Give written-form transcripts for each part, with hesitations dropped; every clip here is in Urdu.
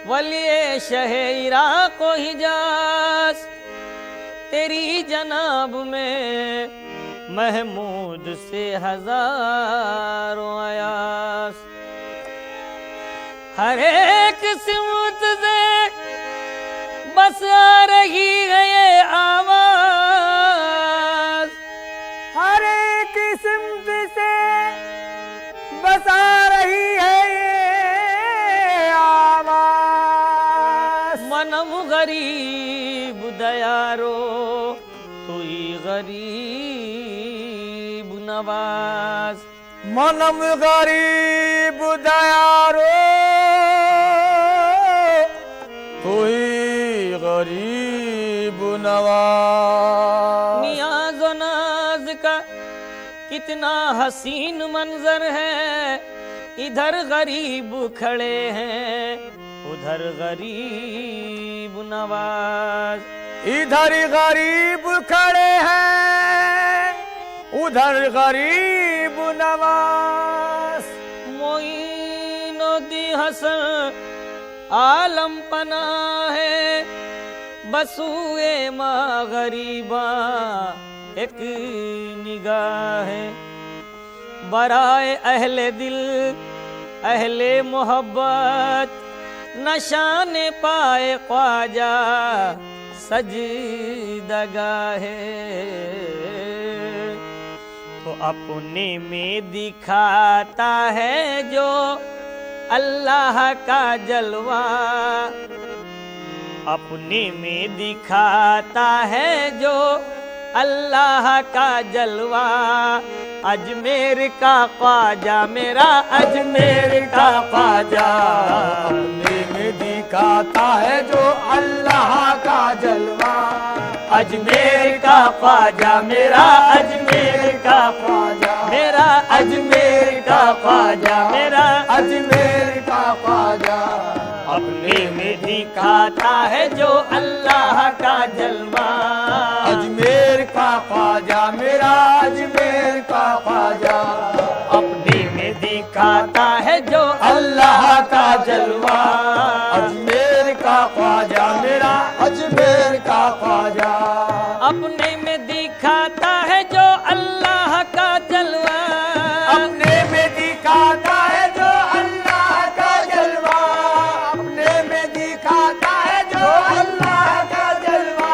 ولی شہ عراق و حجاز تیری جناب میں محمود سے ہزاروں ایاز، ہر ایک سمت سے بس آ رہی ہے یہ آواز، ہر ایک سمت سے بس آ رہی ہے منم غریب دیارو توئی غریب نواز، منم غریب دیارو توئی غریب نواز۔ نیاز و ناز کا کتنا حسین منظر ہے، ادھر غریب کھڑے ہیں ادھر غریب نواز، ادھر غریب کھڑے ہیں ادھر غریب نواز۔ معین الدین حسن عالم پناہ ہے، بسوئے ماں غریباں ایک نگاہ ہے، برائے اہل دل اہل محبت نشان پائے خواجہ سجدگاہ ہے، تو اپنے میں دکھاتا ہے جو اللہ کا جلوہ، اپنے میں دکھاتا ہے جو اللہ کا جلوہ، اجمیر کا خواجہ میرا اجمیر کا خواجہ، اپنے میں دکھاتا ہے جو اللہ کا جلوہ، اجمیر کا خواجہ میرا اجمیر کا خواجہ، میرا اجمیر کا خواجہ، میرا اجمیر کا خواجہ، اپنے میں دکھاتا ہے جو اللہ کا جلوہ، اجمیر کا خواجہ میرا اجمیر کا خواجہ، اپنے میں دکھاتا ہے جو اللہ کا جلوہ، اجمیر کا خواجہ میرا اجمیر کا خواجہ، اپنے میں دکھاتا ہے جو اللہ کا جلوہ، اپنے میں دکھاتا ہے جو اللہ کا جلوہ، اپنے میں دکھاتا ہے جو اللہ کا جلوہ،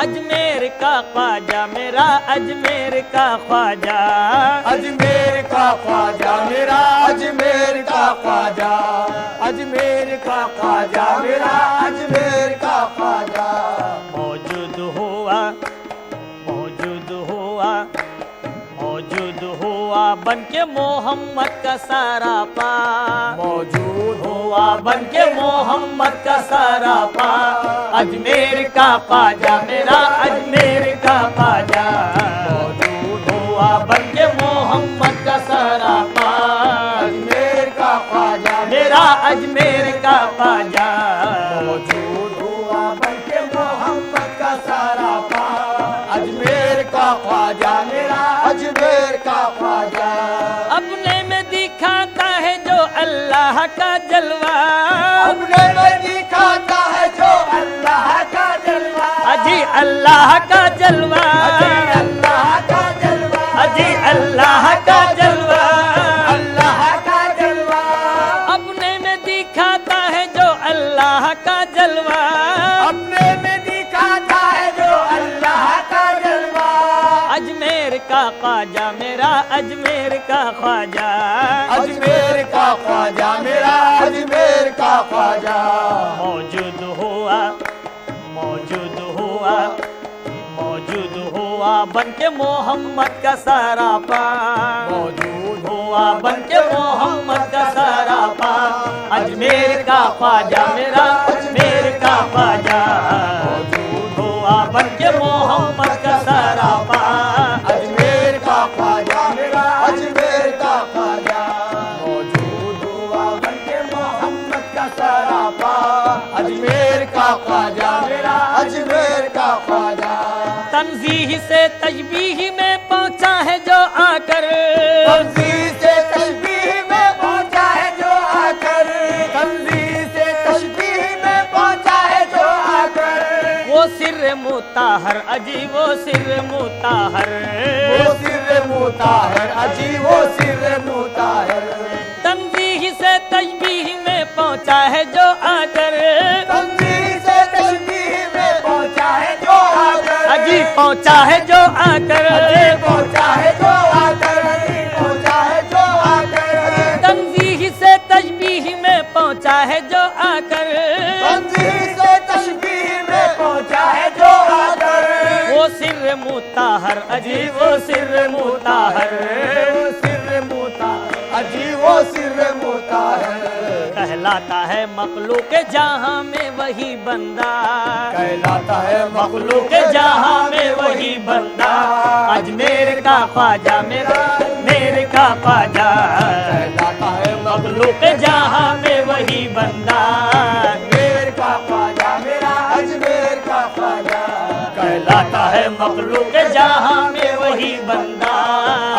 اجمیر کا خواجہ میرا اجمیر کا خواجہ، اجمیر کا خواجہ میرا اجمیر کا خواجہ، اجمیر کا خواجہ میرا اجمیر کا خواجہ، موجود ہوا بن کے محمد کا سارا پا، موجود ہوا بن کے محمد کا سارا پا، اجمیر کا خواجہ میرا اجمیر کا خواجہ، موجود ہوا بن کے محمد کا سارا پا، اجمیر کا خواجہ میرا اجمیر کا خواجہ، موجود ہوا بن کے محمد کا سارا پا، اجمیر کا خواجہ میرا اجمیر کا خواجہ، اپنے میں دکھاتا ہے جو اللہ کا جلوہ، اپنے میں دکھاتا ہے جو اللہ کا جلوہ، اجی اللہ کا جلوہ، اللہ کا جلوہ، اجی اللہ کا جلوہ، اللہ کا جلوہ، اپنے میں دکھاتا ہے جو اللہ کا جلوہ، اپنے میں دکھاتا ہے جو اللہ کا جلوہ، اجمیر کا خواجہ میرا اجمیر کا خواجہ، اجمیر کا خواجہ میرا اجمیر کا خواجہ، موجود ہوا بن کے محمد کا سارا پا، موجود ہوا بن کے محمد کا سارا پا، اجمیر کا خواجہ میرا اجمیر کا خواجہ، موجود ہوا بن کے محمد کا سارا پا، تنزیہ سے تشبیہ میں پہنچا ہے جو آ کر، تنزیہ سے تشبیہ میں پہنچا ہے جو آ کر، تنزیہ سے تشبیہ میں پہنچا ہے جو آ کر، وہ سر مطہر اجی وہ سر مطہر، وہ سر مطہر اجی وہ سر مطہر، تنزیہ سے تشبیہ میں پہنچا ہے جو آ کر، تنزیہ سے تشبیہ میں پہنچا ہے جو آ کر، اجی پہنچا ہے جو آ کر، اجی پہنچا ہے جو آ کر، اجی پہنچا ہے جو آ کر، تنزیہ سے تشبیہ میں پہنچا ہے جو آ کر، تنزیہ سے تشبیہ میں پہنچا ہے جو آ کر، وہ سر مطہر اجی وہ سر مطہر، وہ سر مطہر اجی وہ سر مطہر، کہلاتا ہے مخلوق جہاں میں وہی بندہ، کہلاتا ہے مخلوق جہاں میں وہی بندہ، اجمیر کا خواجہ میرا اجمیر کا خواجہ، کہلاتا ہے مخلوق جہاں میں وہی بندہ، اجمیر کا خواجہ میرا اجمیر کا خواجہ، کہلاتا ہے مخلوق جہاں میں وہی بندہ،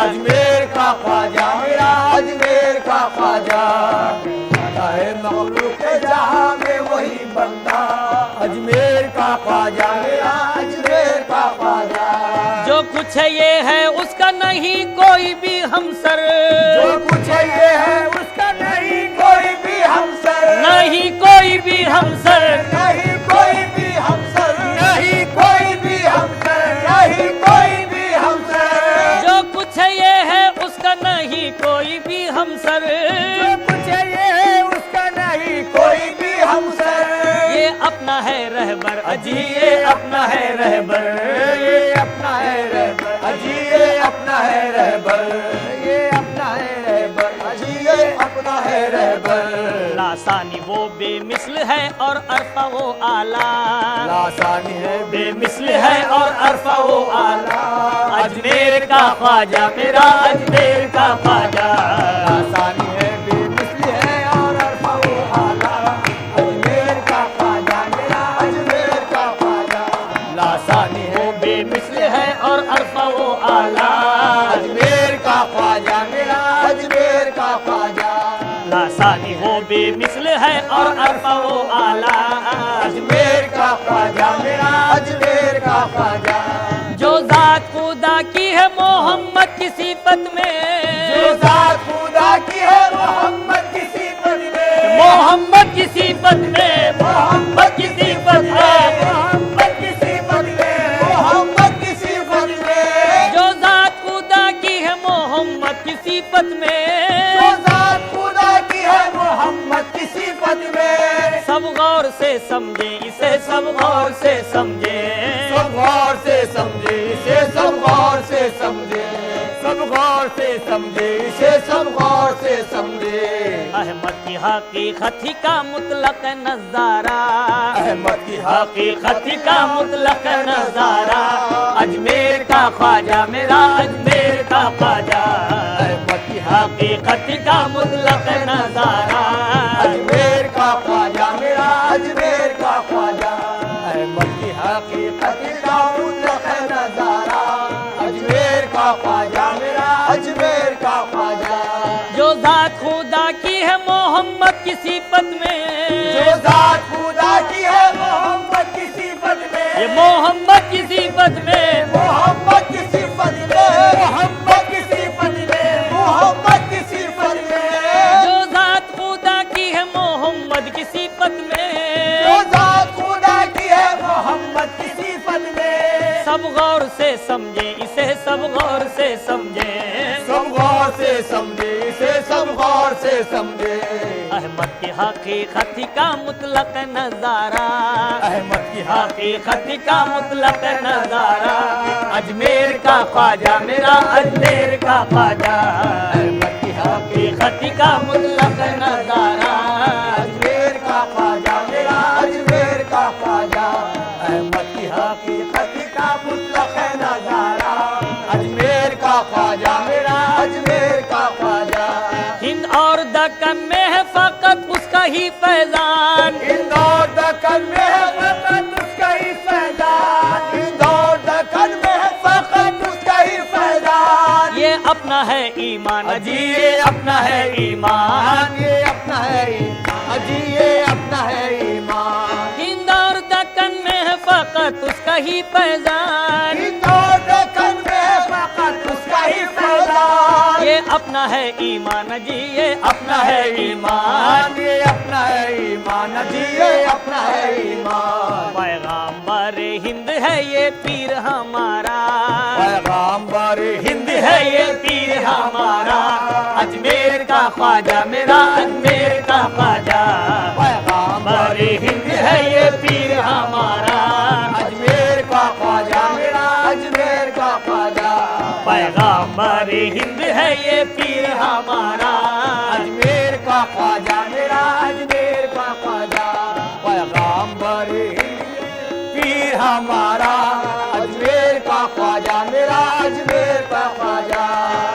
اجمیر کا خواجہ میرا اجمیر کا خواجہ، کہلاتا ہے مخلوق جہاں میں وہی بندہ، اجمیر کا خواجہ میرا اجمیر کا خواجہ، جو کچھ ہے یہ ہے اس کا نہیں کوئی بھی ہمسر، جو کچھ یہ ہے اس کا نہیں کوئی بھی ہمسر، نہیں کوئی بھی ہمسر، نہیں کوئی بھی ہمسر، نہیں کوئی بھی ہمسر، نہیں کوئی بھی ہمسر، جو کچھ ہے یہ ہے اس کا نہیں کوئی بھی ہمسر، جو کچھ یہ ہے اس کا نہیں کوئی بھی ہمسر، یہ اپنا ہے رہبر اجی یہ اپنا ہے رہبر، یہ اپنا ہے رہبر اجی یہ اپنا ہے رہبر، یہ اپنا ہے رہبر اجی یہ اپنا ہے رہبر، لاسانی وہ بے مثل ہے اور عرفہ وہ اعلیٰ، لاسانی ہے بے مثل ہے اور عرفہ وہ اعلیٰ، اجمیر کا خواجہ میرا اجمیر کا خواجہ، لاسانی ہے بے مثل ہے اور عرفہ و اعلیٰ، اجمیر کا خواجہ میرا اجمیر کا خواجہ، لاسانی وہ بے مثل ہے اور عرفہ وہ اعلیٰ، اجمیر کا خواجہ میرا اجمیر کا خواجہ، لاسانی وہ بے مثل ہے اور عرفہ وہ اعلیٰ، اجمیر کا خواجہ میرا اجمیر کا خواجہ، جو ذات خدا کی ہے محمد کی صفت میں، جو ذات خدا کی ہے محمد کی صفت میں، محمد کی صفت میں، محمد کی صفت میں، محمد کی صفت میں، محمد کی صفت میں، جو ذات خدا کی ہے محمد کی صفت میں، جو ذات خدا کی ہے محمد کی صفت میں، سب غور سے سمجھے اسے سب غور سے سمجھے، سب غور سے سمجھے اسے سب غور سے سمجھے، سب غور سے سمجھے اسے سب غور سے سمجھے، احمد کی حقیقت ہی کا مطلق نظارہ، احمد کی حقیقت ہی کا مطلق نظارہ، اجمیر کا خواجہ میرا اجمیر کا خواجہ، احمد کی حقیقت ہی کا مطلق نظارہ، اجمیر کا خواجہ میرا اجمیر کا خواجہ، احمد کی حقیقت کا مطلق نظارہ، اجمیر کا خواجہ میرا اجمیر کا خواجہ، جو ذات خدا کی ہے محمد کی صفت میں، جو ذات خدا کی ہے محمد کی صفت میں، یہ محمد کی صفت میں، محمد کی صفت میں، محمد کی صفت میں، محمد کی صفت میں، جو ذات خدا کی ہے محمد کی صفت میں، جو ذات خدا کی ہے محمد کی صفت میں، سب غور سے سمجھے اسے سب غور سے سمجھے، سب غور سے سمجھے اسے سب غور سے سمجھے، احمد کی حقیقت کا مطلق نظارہ، احمد کی حقیقت کا مطلق نظارہ، اجمیر کا خواجہ میرا اجمیر کا خواجہ، احمد کی حقیقت کا مطلق نظارہ، اجمیر کا خواجہ میرا اجمیر کا خواجہ، احمد کی حقیقت کا مطلق نظارہ، اجمیر کا خواجہ میرا اجمیر کا خواجہ، ہند اور دکن میں ہے فقط اس کا ہی فیضان، ہند اور دکن میں ہے فقط اس کا ہی فیضان، ہند اور دکن اپنا ہے ایمان جی یہ اپنا ہے ایمان، یہ اپنا ہے ایمان، جی یہ اپنا ہے ایمان۔ ہند اور دکن میں ہے فقط اس کا ہی فیضان، ہند اور دکن میں فقط اس کا ہی فیضان۔ یہ اپنا ہے ایمان جی یہ اپنا ہے ایمان، یہ اپنا ہے ایمان، جی یہ اپنا ہے ایمان۔ پیغامبر ہند ہے یہ پیر ہمارا، پیغامبر ہند ہے یہ پیر ہمارا، اجمیر کا خواجہ میرا اجمیر کا خواجہ، پیغامبر ہند ہے یہ پیر ہمارا، اجمیر کا خواجہ میرا اجمیر کا خواجہ۔ پیغامبر ہند ہے یہ پیر ہمارا، اجمیر کا خواجہ میرا اجمیر کا خواجہ۔ پیغامبر پیر ہمارا، اجمیر کا خواجہ میرا اجمیر کا خواجہ۔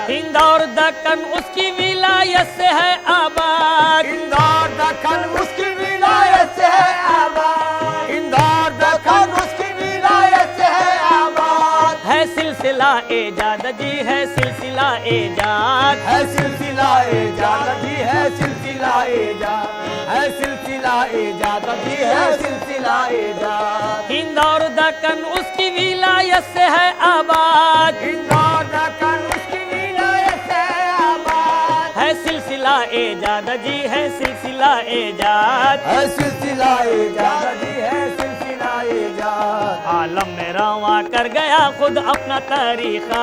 ہند اور دکن اس کی ولایت سے ہے آباد، ہند اور دکن اس کی ولایت سے ہے آباد، ہند اور دکن اس کی ولایت سے ہے آباد۔ ہے سلسلہ ایجاد جی ہے سلسلہ ایجاد، ہے سلسلہ ایجاد جی ہے سلسلہ ایجاد، ہے سلسلہ ایجاد جی ہے سلسلہ ایجاد۔ ہند اور دکن اس کی ولایت سے ہے آباد، ہند اور دکن اس کی ولایت سے ہے آباد۔ ہے سلسلہ ایجاد جی ہے سلسلہ ایجاد، ہے سلسلہ ایجاد جی ہے سلسلہ ایجاد۔ عالم میں رواں کر گیا خود اپنا طریقہ،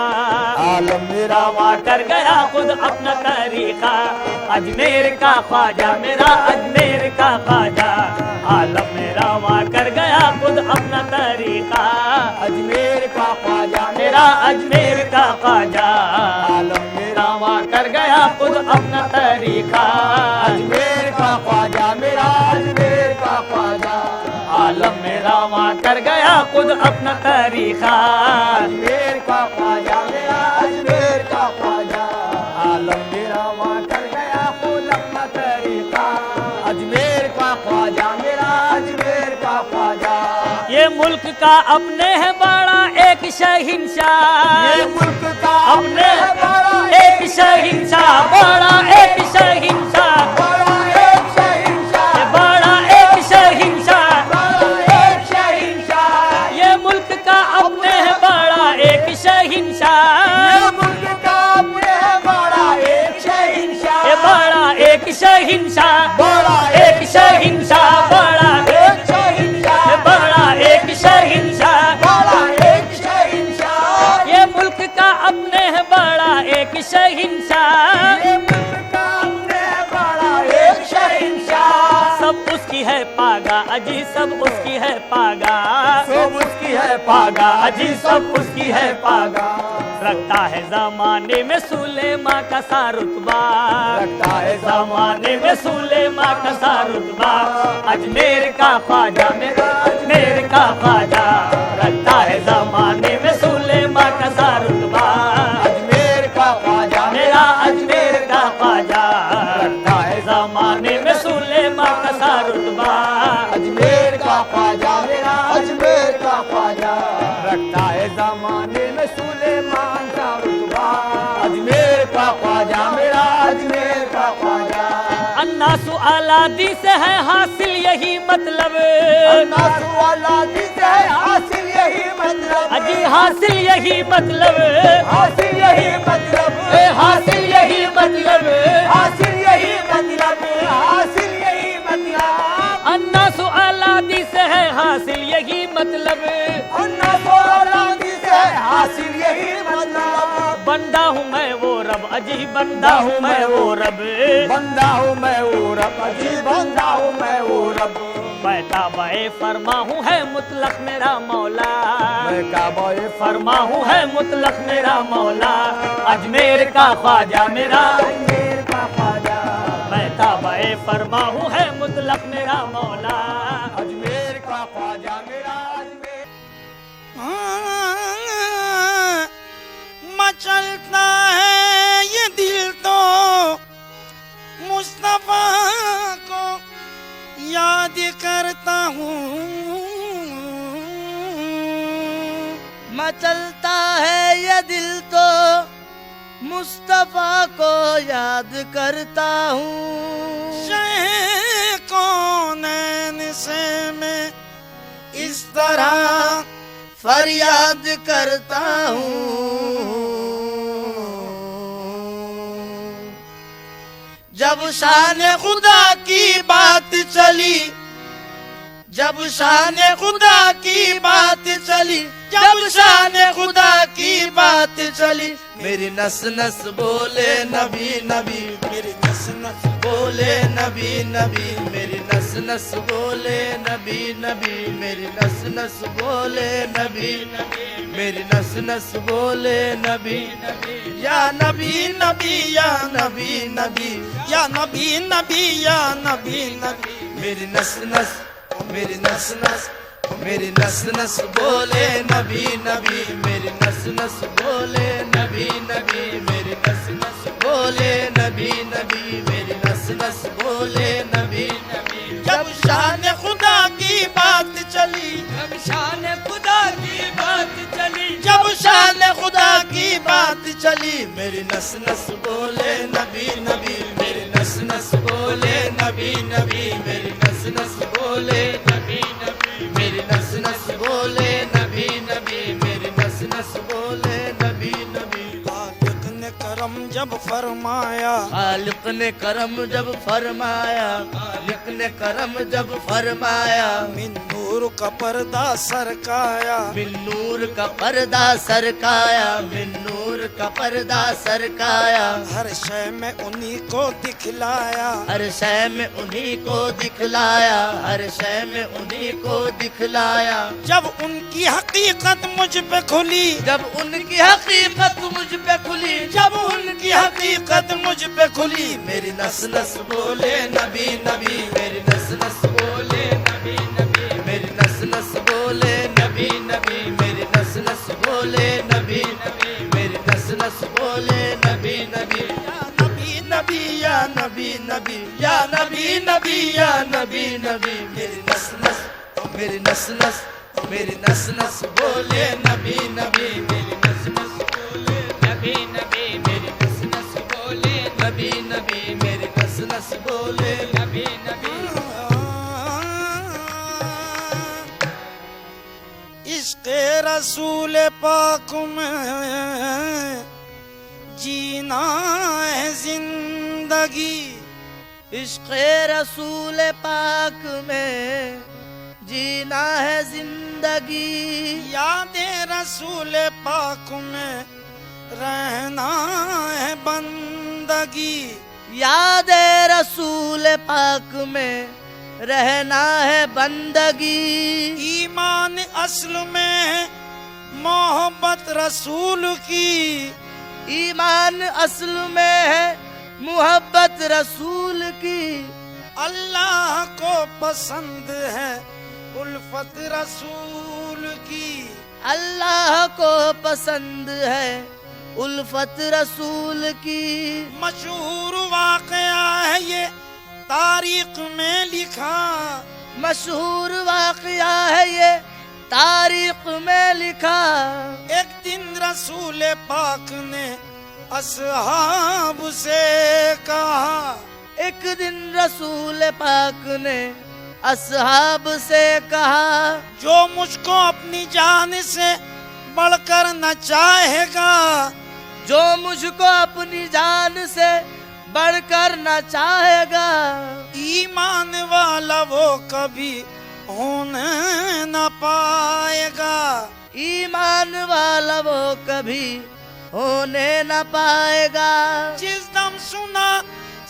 عالم میرا رواں کر گیا خود اپنا طریقہ، اجمیر کا خواجہ میرا اجمیر کا خواجہ، عالم میں رواں کر گیا خود اپنا طریقہ، اجمیر کا خواجہ میرا اجمیر کا خواجہ، عالم میرا رواں کر گیا خود اپنا طریقہ، اجمیر کا خواجہ میرا اجمیر کا خواجہ۔ عالم میں رواں کر گیا خود اپنا طریقہ، اجمیر کا خواجہ میرا اجمیر کا خواجہ۔ عالم میرا وہاں کر گیا خود اپنا طریقہ، اجمیر کا خواجہ میرا اجمیر کا خواجہ۔ یہ ملک کا اپنے ہے بڑا ایک شہنشاہ، یہ ملک کا اپنے ہے بڑا ایک شہنشاہ، بڑا ایک شہنشاہ، بڑا ایک شہنشاہ، بڑا ایک شہنشاہ، بڑا ایک شہنشاہ۔ یہ ملک کا اپنے ہے بڑا ایک شہنشاہ، یہ ملک کا اپنے ہے بڑا ایک شہنشاہ، یہ بڑا ایک شہنشاہ، بڑا ایک شہنشاہ، بڑا ایک شہنشاہ، بڑا ایک شہنشاہ، بڑا ایک شہنشاہ۔ یہ ملک کا اپنے ہے بڑا ایک شہنشاہ، یہ ملک کا اپنے ہے بڑا ایک شہنشاہ۔ سب اس کی ہے پاگا اجی سب اس کی ہے پاگا، سب اس کی ہے پاگا اجی سب اس کی ہے پاگا۔ رکھتا ہے زمانے میں سلیما کا سا رتبہ، رکھتا ہے زمانے میں سلیما کا سا رتبہ، اجمیر کا خواجہ میرا اجمیر کا خواجہ، رکھتا ہے زمانے میں سلیما کا سا رتبہ، اجمیر کا خواجہ میرا اجمیر کا خواجہ، رکھتا ہے زمانے میں سلیما کا سا رتبہ، اجمیر کا خواجہ میرا اجمیر کا خواجہ۔ رکھتا ہے زمانے میں سلیمان کا رتبہ، اجمیر کا خواجہ میرا اجمیر کا خواجہ۔ الناس علادی سے ہے حاصل یہی مطلب، الناس علادی سے ہے حاصل یہی مطلب، اجی حاصل یہی مطلب، حاصل یہی مطلب، حاصل یہی مطلب، حاصل یہی مطلب، حاصل یہی مطلب۔ الناس علادی سے ہے حاصل یہی مطلب، الناس علادی سے ہے حاصل یہی مطلب۔ بندہ ہوں میں وہ رب اجی بندہ ہوں میں وہ رب، بندہ ہوں میں وہ رب اجی بندہ ہوں میں وہ رب۔ میں تابع فرما ہوں ہے مطلق میرا مولا، میں کعبہ فرما ہوں ہے مطلق میرا مولا، اجمیر کا خواجہ میرا اجمیر کا خواجہ۔ میں تابع فرما ہوں ہے مطلق میرا مولا، اجمیر کا خواجہ میرا اجمیر۔ مچلتا ہے یہ دل تو مصطفیٰ کو یاد کرتا ہوں، مچلتا ہے یہ دل تو مصطفیٰ کو یاد کرتا ہوں، شہ کونین سے میں اس طرح فریاد کرتا ہوں۔ جب شان خدا کی بات چلی، جب شان خدا کی بات چلی، جب شان خدا کی بات چلی، میری نس نس بولے نبی نبی، میری نس نس بولے نبی نبی، میری نس نس بولے نبی نبی، میری نس نس بولے نبی نبی، میری نس نس بولے نبی نبی، یا نبی نبی یا نبی نبی، یا نبی نبی یا نبی نبی، میری نس نس، میری نس نس، میری نس نس بولے نبی نبی، میری نس نس بولے نبی نبی، میری نس نس بولے نبی نبی، میری نس نس بولے نبی نبی۔ جب شان خدا کی بات چلی، جب شان خدا کی بات چلی، جب شان خدا کی بات چلی، میری نس نس بولے نبی نبی، میری نس نس بولے نبی نبی، میری نس نس بولے نبی نبی، میری نس نس بولے نبی نبی، میری نس نس بولے نبی نبی۔ خالق نے کرم جب فرمایا، خالق نے کرم جب فرمایا، خالق نے کرم جب فرمایا، من نور کا پردہ سرکایا، من نور کا پردہ سرکایا، من نور کا پردہ سرکایا، ہر شے میں انہی کو دکھلایا، ہر شے میں انہی کو دکھلایا، ہر شے میں انہی کو دکھلایا۔ جب ان کی حقیقت مجھ پہ کھلی، جب ان کی حقیقت مجھ پہ کھلی، جب ان کی حقیقت مجھ پہ کھلی، میری نس نس بولے نبی نبی، میری نس نس بولے نبی نبی، میری نس نس بولے نبی نبی، میری نس نس بولے نبی نبی، میری نس نس بولے نبی نبی، یا نبی نبی یا نبی نبی، یا نبی نبی، یا نبی نبی، میری نس نس، میری نس نس، میری نس نس بولے نبی نبی، میری نس نس بولے نبی نبی، میری نس نس بولے نبی نبی، میری نس نس بولے نبی نبی۔ عشق رسول پاک میں جینا ہے زندگی، عشق رسول پاک میں جینا ہے زندگی، یاد رسول پاک میں رہنا ہے بندگی، یاد رسول پاک میں رہنا ہے بندگی، ایمان اصل میں ہے محبت رسول کی، ایمان اصل میں ہے محبت رسول کی، اللہ کو پسند ہے الفت رسول کی، اللہ کو پسند ہے الفت رسول کی، مشہور واقعہ ہے یہ تاریخ میں لکھا، مشہور واقعہ ہے یہ تاریخ میں لکھا، ایک دن رسول پاک نے اصحاب سے کہا، ایک دن رسول پاک نے اصحاب سے کہا، جو مجھ کو اپنی جان سے بڑھ کر نہ چاہے گا، جو مجھ کو اپنی جان سے بڑھ کر نہ چاہے گا، ایمان والا وہ کبھی ہونے نہ پائے گا، ایمان والا وہ کبھی ہونے نہ پائے گا، جس دم سنا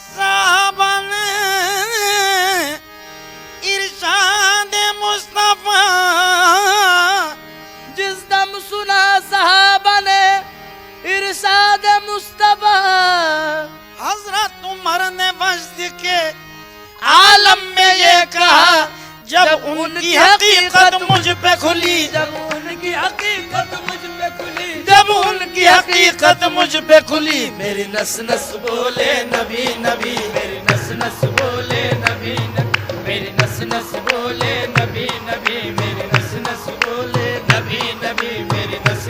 صحابہ نے ارشاد مصطفیٰ، جس دم سنا صحابہ نے ارشاد مصطفیٰ، حضرت عمر نے وجد کے عالم میں یہ کہا، جب ان کی حقیقت مجھ پہ کھلی، جب ان کی حقیقت مجھ پہ کھلی، جب ان کی حقیقت مجھ پہ کھلی، میری نس نس بولے نبی نبی، میری نس نس بولے نبی نبی، میری نس نس بولے نبی نبی، میری نس نس بولے نبی نبی، میری نس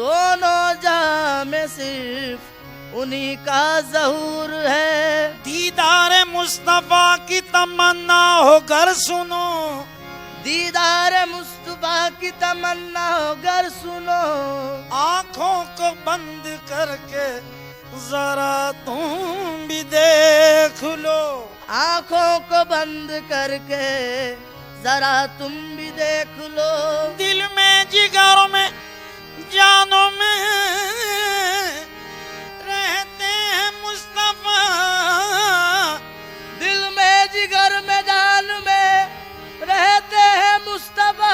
دونوں جہاں میں صرف انہی کا ظہور ہے. دیدار مصطفیٰ کی تمنا ہو گر سنو، دیدار مصطفیٰ کی تمنا ہو گر سنو، آنکھوں کو بند کر کے ذرا تم بھی دیکھ لو. آنکھوں کو بند کر کے ذرا تم بھی دیکھ لو. دل میں جگروں میں جانوں میں رہتے ہیں مصطفیٰ، دل میں جگر میں جان میں رہتے ہیں مصطفیٰ.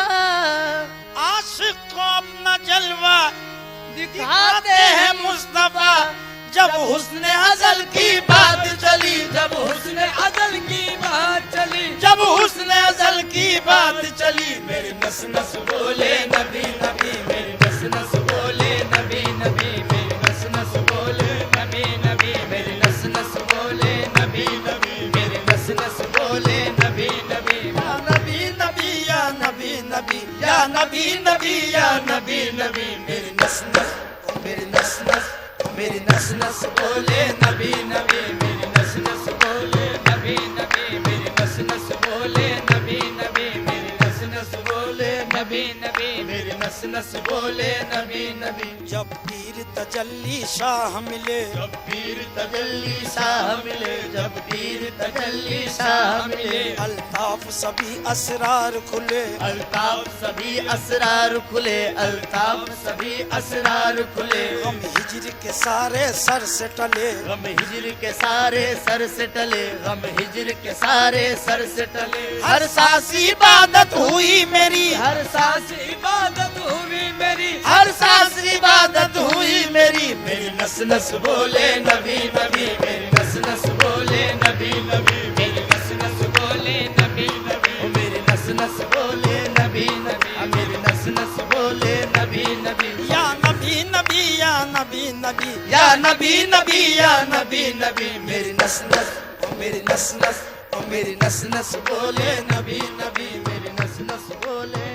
عاشق کو اپنا جلوہ دکھاتے ہیں مصطفیٰ. جب حسن ازل کی بات چلی، جب حسن ازل کی بات چلی، جب حسن ازل کی بات چلی، میری نس نس بولے نبی نبی، میری نس نس بولے نبی نبی، میری نس نس بولے نبی نبی، میری نس نس بولے نبی نبی، میری نس نس بولے نبی نبی. یا نبی نبی یا نبی نبی یا نبی نبی یا نبی نبی، میری نس نس، میری نس نس، میری نس نس بولے نبی نبی، میری نس نس بولے نبی نبی، میری نس نس بولے نبی نبی، میری نس نس بولے نبی نبی، میری نس نس بولے نبی نبی. جب پیر تجلی شاہ ملے، جب پیر تجلی شاہ ملے، جب پیر تجلی شاہ ملے، الطاف سبھی اسرار کھلے، الطاف سبھی اسرار کھلے، الطاف سبھی اسرار کھلے. غم ہجر کے سارے سر سے ٹلے، غم ہجر کے سارے سر سے ٹلے، غم ہجر کے سارے سر سے ٹلے. ہر سانس عبادت ہوئی میری، ہر سانس عبادت ہوئی میری، ہر سانس عبادت ہوئی میری. میری نس نس بولے نبی نبی، میری نس نس بولے نبی نبی، میری نس نس بولے نبی نبی، میری نس نس بولے نبی نبی، میری نس نس بولے نبی نبی. یا نبی نبی یا نبی نبی یا نبی نبی یا نبی نبی، میری نس نس، میری نس نس، میری نس نس بولے نبی نبی، میری نس نس بولے